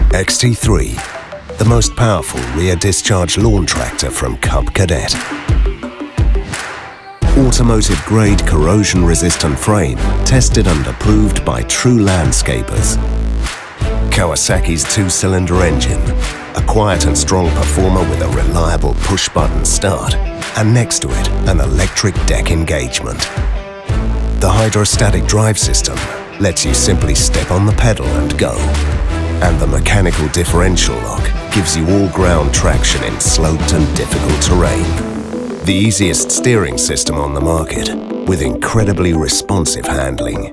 XT3, the most powerful rear discharge lawn tractor from Cub Cadet. Automotive-grade corrosion-resistant frame, tested and approved by true landscapers. Kawasaki's two-cylinder engine, a quiet and strong performer with a reliable push-button start, and next to it, an electric deck engagement. The hydrostatic drive system lets you simply step on the pedal and go. And the mechanical differential lock gives you all-ground traction in sloped and difficult terrain. The easiest steering system on the market, with incredibly responsive handling.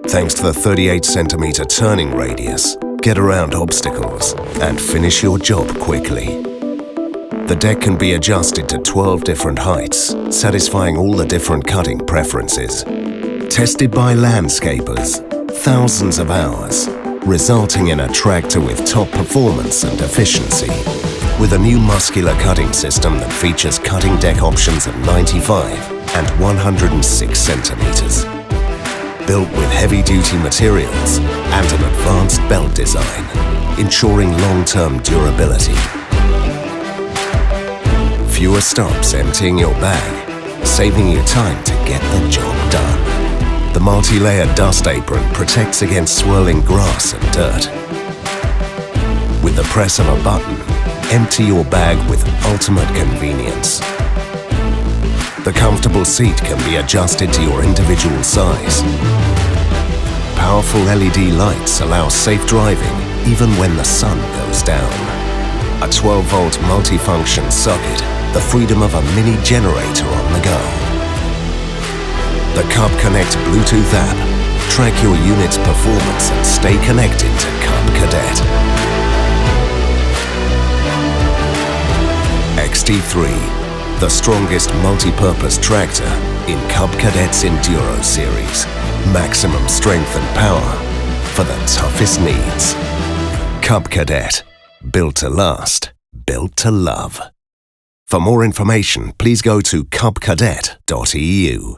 Thanks to the 38cm turning radius, get around obstacles and finish your job quickly. The deck can be adjusted to 12 different heights, satisfying all the different cutting preferences. Tested by landscapers, thousands of hours, resulting in a tractor with top performance and efficiency. With a new muscular cutting system that features cutting deck options at 95 and 106 centimeters. Built with heavy-duty materials and an advanced belt design, ensuring long-term durability. Fewer stops emptying your bag, saving you time to get the job done. The multi-layered dust apron protects against swirling grass and dirt. With the press of a button, empty your bag with ultimate convenience. The comfortable seat can be adjusted to your individual size. Powerful LED lights allow safe driving even when the sun goes down. A 12-volt multifunction socket, the freedom of a mini generator on the go. The Cub Connect Bluetooth app. Track your unit's performance and stay connected to Cub Cadet. XT3, the strongest multi-purpose tractor in Cub Cadet's Enduro series. Maximum strength and power for the toughest needs. Cub Cadet, built to last, built to love. For more information, please go to cubcadet.eu.